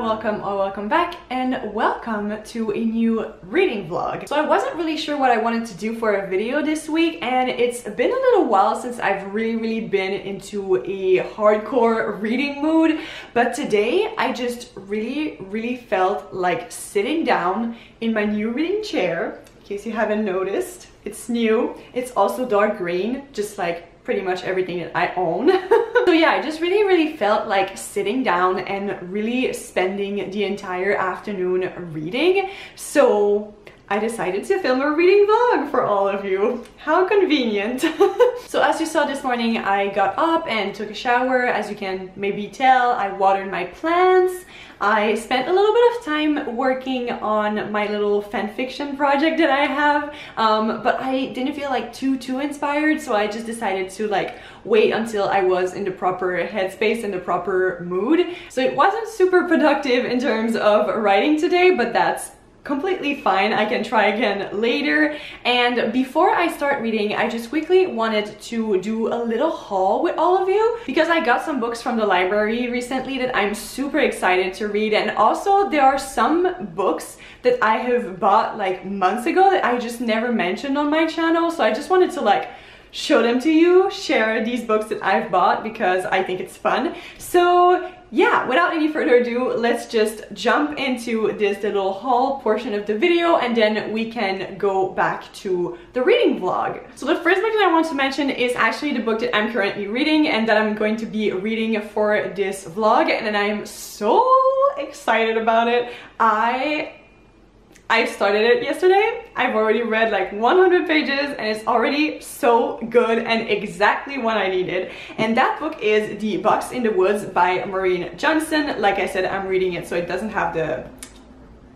welcome or welcome back, and welcome to a new reading vlog. So I wasn't really sure what I wanted to do for a video this week, and it's been a little while since I've really been into a hardcore reading mood, but today I just really felt like sitting down in my new reading chair. In case you haven't noticed, it's new. It's also dark green, just like pretty much everything that I own. So yeah, I just really felt like sitting down and really spending the entire afternoon reading. So I decided to film a reading vlog for all of you. How convenient. So as you saw this morning, I got up and took a shower. As you can maybe tell, I watered my plants. I spent a little bit of time working on my little fan fiction project that I have, but I didn't feel like too inspired, so I just decided to like wait until I was in the proper headspace and the proper mood. So it wasn't super productive in terms of writing today, but that's completely fine. I can try again later. And before I start reading, I just quickly wanted to do a little haul with all of you because I got some books from the library recently that I'm super excited to read, and also there are some books that I have bought like months ago that I just never mentioned on my channel, so I just wanted to like show them to you, share these books that I've bought because I think it's fun. So yeah, without any further ado, let's just jump into this little haul portion of the video, and then we can go back to the reading vlog. So the first book that I want to mention is actually the book that I'm currently reading and that I'm going to be reading for this vlog, and I'm so excited about it. I started it yesterday. I've already read like 100 pages and it's already so good and exactly what I needed. And that book is The Box in the Woods by Maureen Johnson. Like I said, I'm reading it so it doesn't have the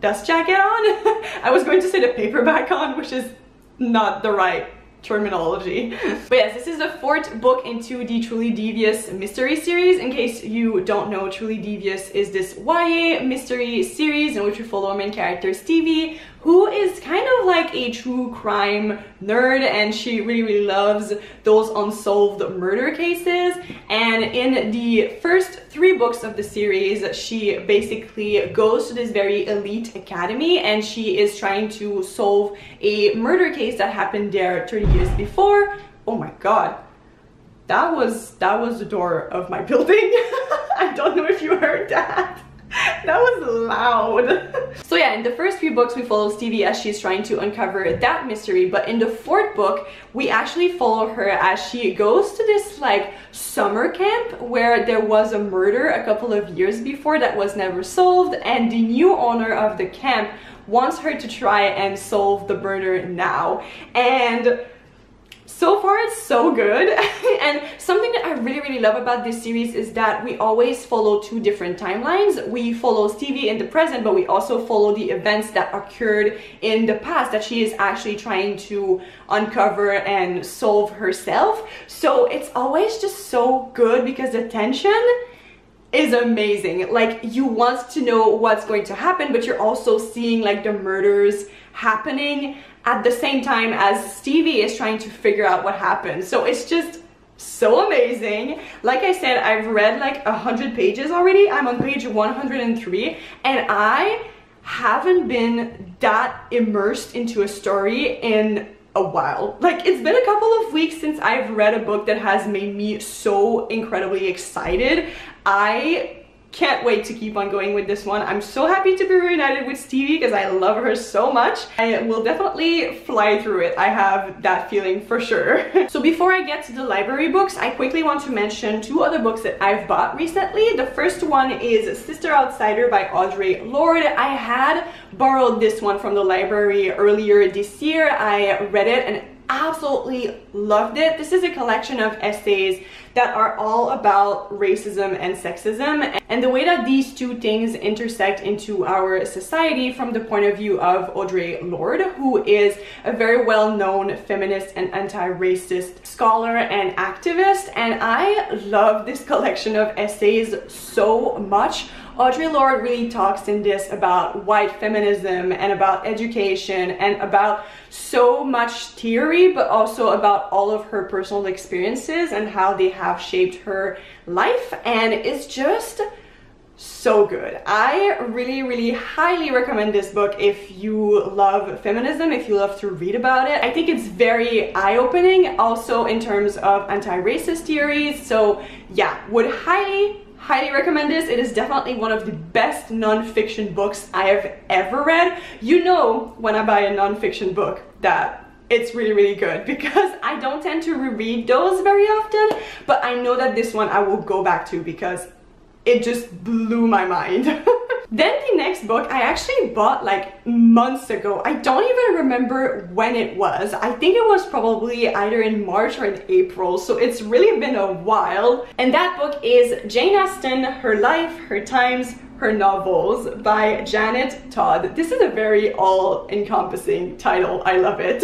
dust jacket on. I was going to say the paperback on, which is not the right terminology. But yes, this is the fourth book into the Truly Devious mystery series. In case you don't know, Truly Devious is this YA mystery series in which we follow our main character Stevie, who is kind of like a true crime nerd, and she really loves those unsolved murder cases. And in the first 3 books of the series, she basically goes to this very elite academy and she is trying to solve a murder case that happened there 30 years before. Oh my god, that was the door of my building. I don't know if you heard that. That was loud. So yeah, in the first few books we follow Stevie as she's trying to uncover that mystery, but in the 4th book we actually follow her as she goes to this like summer camp where there was a murder a couple of years before that was never solved, and the new owner of the camp wants her to try and solve the murder now. And so far it's so good. And something that I really love about this series is that we always follow 2 different timelines. We follow Stevie in the present, but we also follow the events that occurred in the past that she is actually trying to uncover and solve herself. So it's always just so good because the tension is amazing. Like, you want to know what's going to happen, but you're also seeing like the murders happening at the same time as Stevie is trying to figure out what happened. So it's just so amazing. Like I said, I've read like 100 pages already. I'm on page 103 and I haven't been that immersed into a story in a while. Like, it's been a couple of weeks since I've read a book that has made me so incredibly excited. I can't wait to keep on going with this one. I'm so happy to be reunited with Stevie because I love her so much. I will definitely fly through it. I have that feeling for sure. So before I get to the library books, I quickly want to mention 2 other books that I've bought recently. The first one is Sister Outsider by Audre Lorde. I had borrowed this one from the library earlier this year. I read it and absolutely loved it. This is a collection of essays that are all about racism and sexism and the way that these 2 things intersect into our society from the point of view of Audre Lorde, who is a very well-known feminist and anti-racist scholar and activist. And I love this collection of essays so much. Audre Lorde really talks in this about white feminism and about education and about so much theory, but also about all of her personal experiences and how they have shaped her life. And it's just so good. I really highly recommend this book if you love feminism, if you love to read about it. I think it's very eye-opening also in terms of anti-racist theories. So yeah, would highly recommend this. It is definitely one of the best non-fiction books I have ever read. You know when I buy a non-fiction book that it's really good, because I don't tend to reread those very often, but I know that this one I will go back to because it just blew my mind. Then the next book I actually bought like months ago. I don't even remember when it was. I think it was probably either in March or in April, so it's really been a while. And that book is Jane Austen, Her Life, Her Times, Her Novels by Janet Todd. This is a very all-encompassing title. I love it.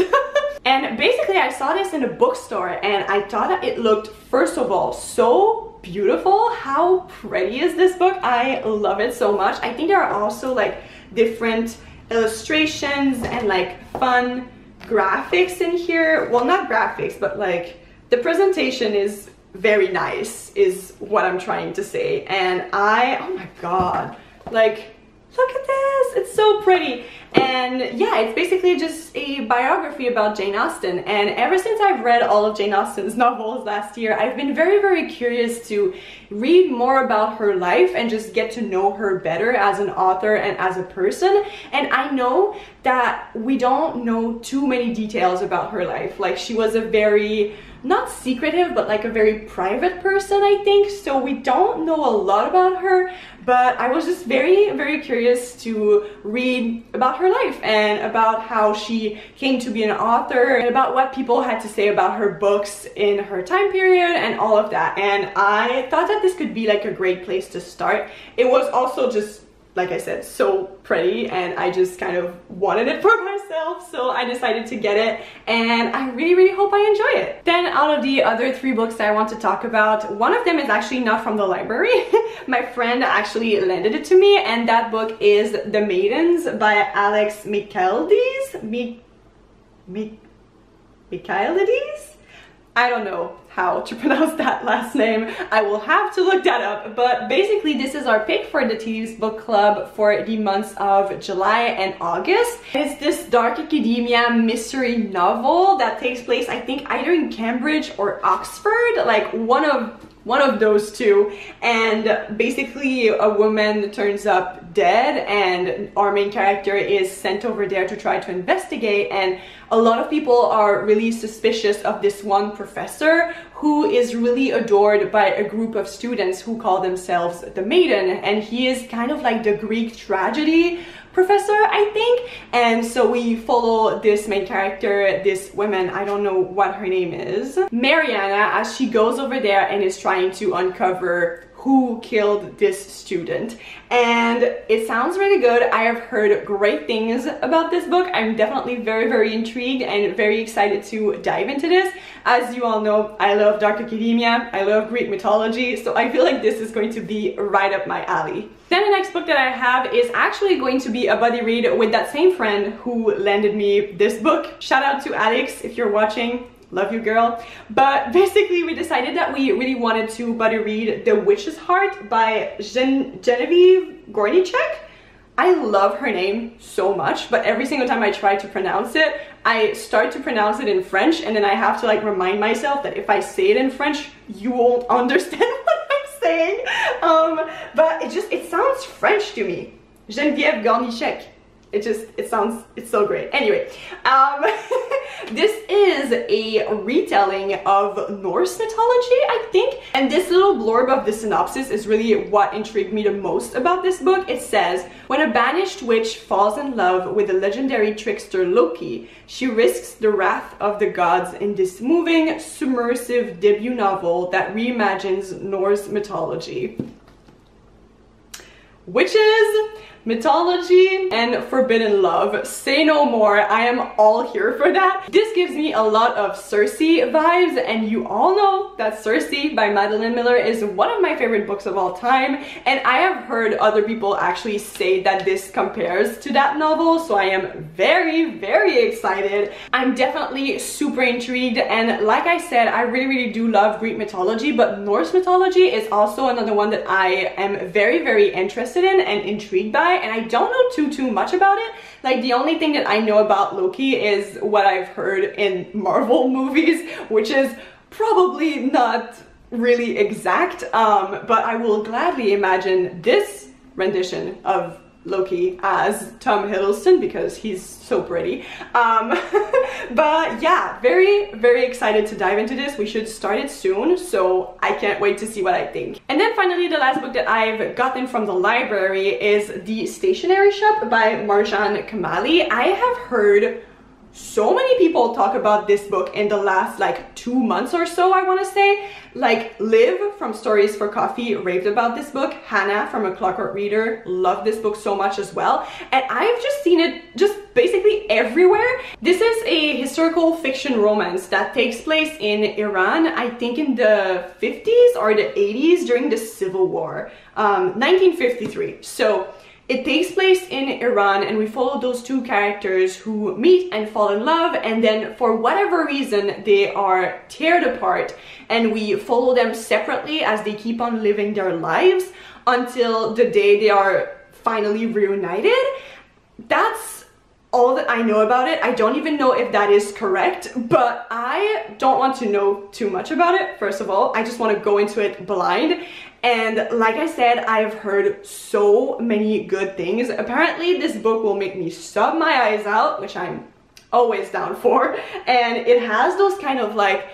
And basically I saw this in a bookstore and I thought that it looked, first of all, so beautiful. How pretty is this book? I love it so much. I think there are also like different illustrations and like fun graphics in here. Well, not graphics, but like the presentation is very nice is what I'm trying to say. And oh my god, like look at this, it's so pretty. And yeah, it's basically just a biography about Jane Austen, and ever since I've read all of Jane Austen's novels last year, I've been very curious to read more about her life and just get to know her better as an author and as a person. And I know that we don't know too many details about her life. Like, she was a very, not secretive, but like a very private person, I think, so we don't know a lot about her. But I was just very curious to read about her life and about how she came to be an author and about what people had to say about her books in her time period and all of that. And I thought that this could be like a great place to start. It was also just, like I said, so pretty, and I just kind of wanted it for myself, so I decided to get it, and I really hope I enjoy it. Then out of the other 3 books that I want to talk about, one of them is actually not from the library. My friend actually lended it to me, and that book is The Maidens by Alex Michaelides. Michaelides? I don't know how to pronounce that last name. I will have to look that up. But basically this is our pick for the TD's book club for the months of July and August. It's this dark academia mystery novel that takes place, I think, either in Cambridge or Oxford, like one of those two. And basically a woman turns up dead and our main character is sent over there to try to investigate, and a lot of people are really suspicious of this one professor who is really adored by a group of students who call themselves the Maiden, and he is kind of like the Greek tragedy professor, I think. And so we follow this main character, this woman, I don't know what her name is, Mariana, as she goes over there and is trying to uncover who killed this student. And it sounds really good. I have heard great things about this book. I'm definitely very intrigued and very excited to dive into this. As you all know, I love dark academia, I love Greek mythology, so I feel like this is going to be right up my alley. Then the next book that I have is actually going to be a buddy read with that same friend who lended me this book. Shout out to Alex if you're watching. Love you, girl. But basically we decided that we really wanted to buddy read The Witch's Heart by Genevieve Gornichek. I love her name so much, but every single time I try to pronounce it, I start to pronounce it in French, and then I have to like remind myself that if I say it in French, you won't understand what I'm saying. But it sounds French to me. Genevieve Gornichek. It's so great. Anyway, this is a retelling of Norse mythology, I think. And this little blurb of the synopsis is really what intrigued me the most about this book. It says, when a banished witch falls in love with the legendary trickster Loki, she risks the wrath of the gods in this moving, submersive debut novel that reimagines Norse mythology. Witches, mythology and forbidden love. Say no more, I am all here for that. This gives me a lot of Circe vibes, and you all know that Circe by Madeline Miller is one of my favorite books of all time, and I have heard other people actually say that this compares to that novel, so I am very, very excited. I'm definitely super intrigued, and like I said, I really do love Greek mythology, but Norse mythology is also another one that I am very interested in and intrigued by, and I don't know too much about it. Like, the only thing that I know about Loki is what I've heard in Marvel movies, which is probably not really exact, but I will gladly imagine this rendition of Loki as Tom Hiddleston because he's so pretty. But yeah, very excited to dive into this. We should start it soon, so I can't wait to see what I think. And then finally, the last book that I've gotten from the library is The Stationery Shop by Marjane Kamali. I have heard so many people talk about this book in the last like 2 months or so, I want to say. Like, Liv from Stories for Coffee raved about this book. Hannah from A Clockwork Reader loved this book so much as well. And I've just seen it just basically everywhere. This is a historical fiction romance that takes place in Iran, I think in the 50s or the 80s during the Civil War, 1953. So it takes place in Iran, and we follow those two characters who meet and fall in love, and then for whatever reason they are teared apart, and we follow them separately as they keep on living their lives until the day they are finally reunited. That's all that I know about it. I don't even know if that is correct, but I don't want to know too much about it. First of all, I just want to go into it blind. And like I said, I've heard so many good things. Apparently this book will make me sob my eyes out, which I'm always down for. And it has those kind of like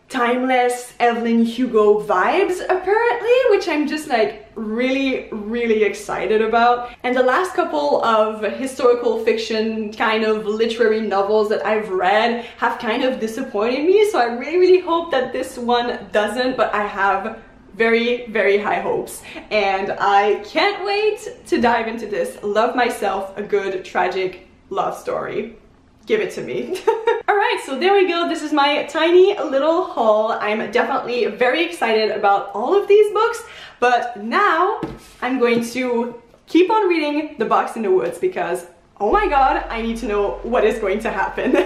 timeless Evelyn Hugo vibes apparently, which I'm just like really excited about. And the last couple of historical fiction kind of literary novels that I've read have kind of disappointed me, so I really hope that this one doesn't, but I have very high hopes, and I can't wait to dive into this. Love myself a good tragic love story. Give it to me. Alright, so there we go. This is my tiny little haul. I'm definitely very excited about all of these books, but now I'm going to keep on reading The Box in the Woods because, oh my god, I need to know what is going to happen.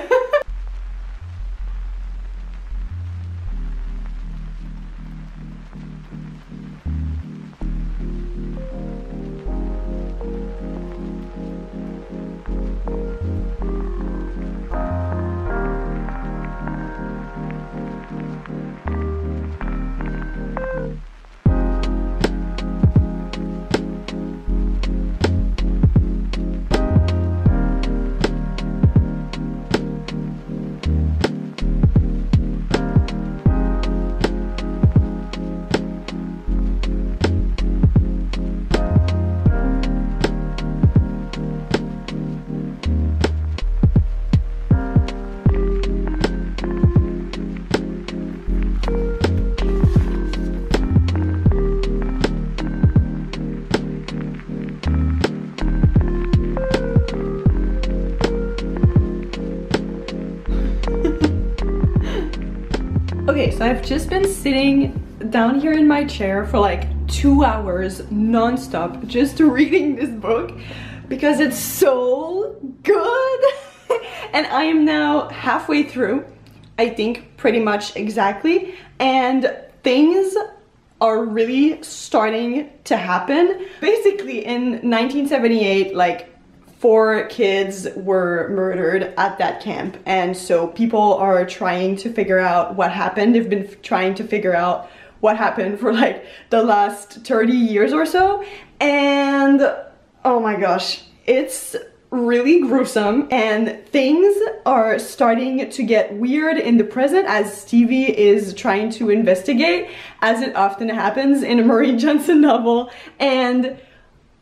Okay, so I've just been sitting down here in my chair for like 2 hours non-stop just reading this book because it's so good. And I am now halfway through, I think pretty much exactly, and things are really starting to happen. Basically in 1978, like 4 kids were murdered at that camp, and so people are trying to figure out what happened. They've been trying to figure out what happened for like the last 30 years or so, and oh my gosh, it's really gruesome, and things are starting to get weird in the present as Stevie is trying to investigate, as it often happens in a Maureen Johnson novel. And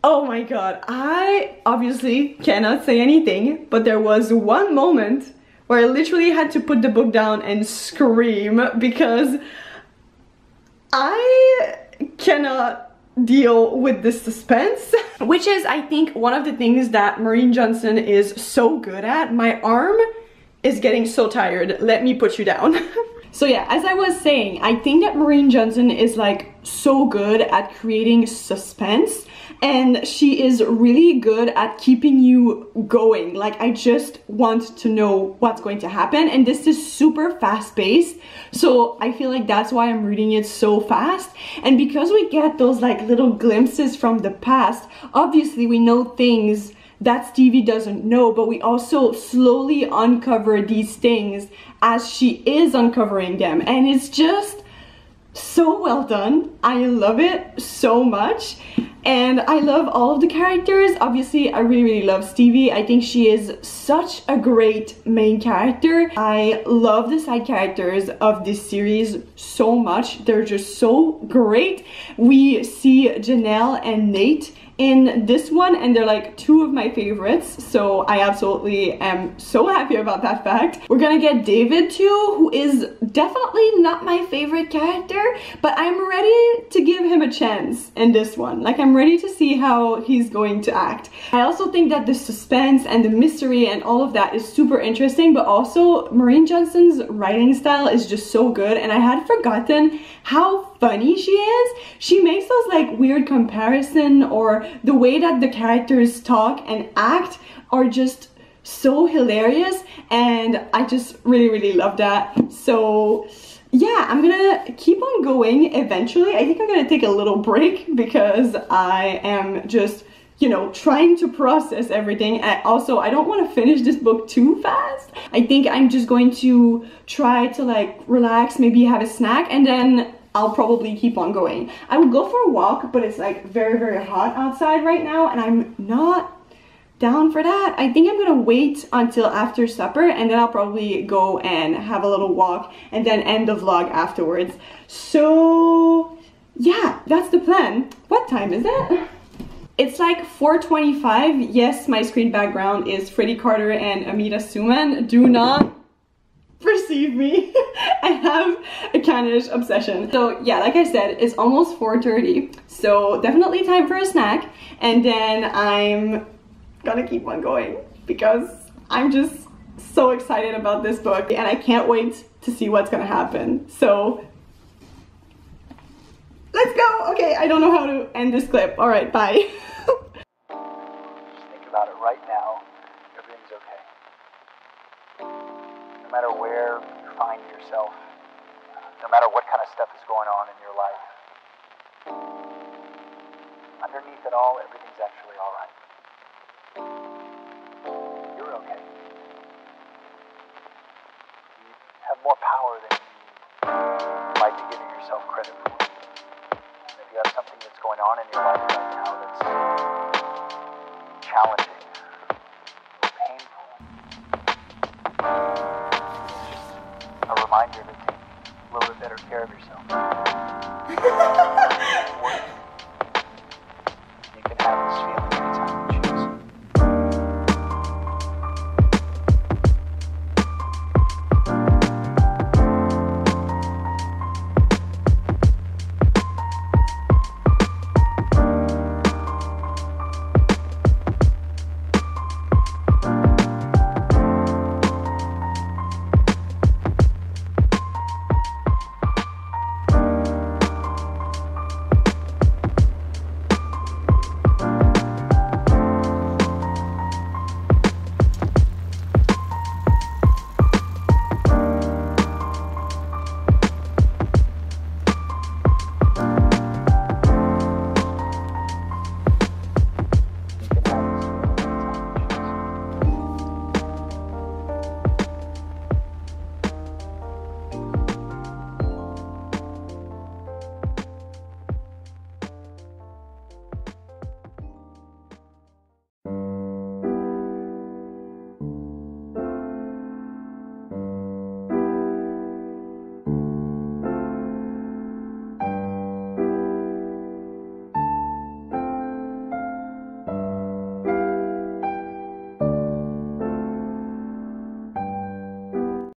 oh my god, I obviously cannot say anything, but there was one moment where I literally had to put the book down and scream because I cannot deal with the suspense, which is, I think, one of the things that Maureen Johnson is so good at. My arm is getting so tired. Let me put you down. So yeah, as I was saying, I think that Maureen Johnson is like so good at creating suspense, and she is really good at keeping you going. Like, I just want to know what's going to happen, and this is super fast-paced, so I feel like that's why I'm reading it so fast. And because we get those like little glimpses from the past, obviously we know things that Stevie doesn't know, but we also slowly uncover these things as she is uncovering them, and it's just so well done. I love it so much, and I love all of the characters. Obviously, I really love Stevie. I think she is such a great main character. I love the side characters of this series so much. They're just so great. We see Janelle and Nate in this one, and they're like two of my favorites, so I absolutely am so happy about that fact. We're gonna get David too, who is definitely not my favorite character, but I'm ready to give him a chance in this one. Like, I'm ready to see how he's going to act. I also think that the suspense and the mystery and all of that is super interesting, but also Maureen Johnson's writing style is just so good, and I had forgotten how funny she is. She makes those like weird comparison, or the way that the characters talk and act are just so hilarious, and I just really love that. So yeah, I'm gonna keep on going eventually. I think I'm gonna take a little break because I am just, you know, trying to process everything. And also, I don't want to finish this book too fast. I think I'm just going to try to like relax, maybe have a snack, and then I'll probably keep on going. I would go for a walk, but it's like very hot outside right now, and I'm not down for that. I think I'm gonna wait until after supper, and then I'll probably go and have a little walk and then end the vlog afterwards. So yeah, that's the plan. What time is it? It's like 4:25. Yes, my screen background is Freddie Carter and Amita Suman. Do not perceive me. I have a Canish obsession. So yeah, like I said, it's almost 4:30, so definitely time for a snack, and then I'm gonna keep on going because I'm just so excited about this book, and I can't wait to see what's gonna happen. So let's go. Okay, I don't know how to end this clip. All right, bye. Just think about it right now. Everything's okay. No matter where you find yourself, no matter what kind of stuff is going on in your life, underneath it all, everything's actually all right. You're okay. You have more power than you might be giving yourself credit for. If you have something that's going on in your life right now that's challenging, painful, a reminder to take a little bit better care of yourself.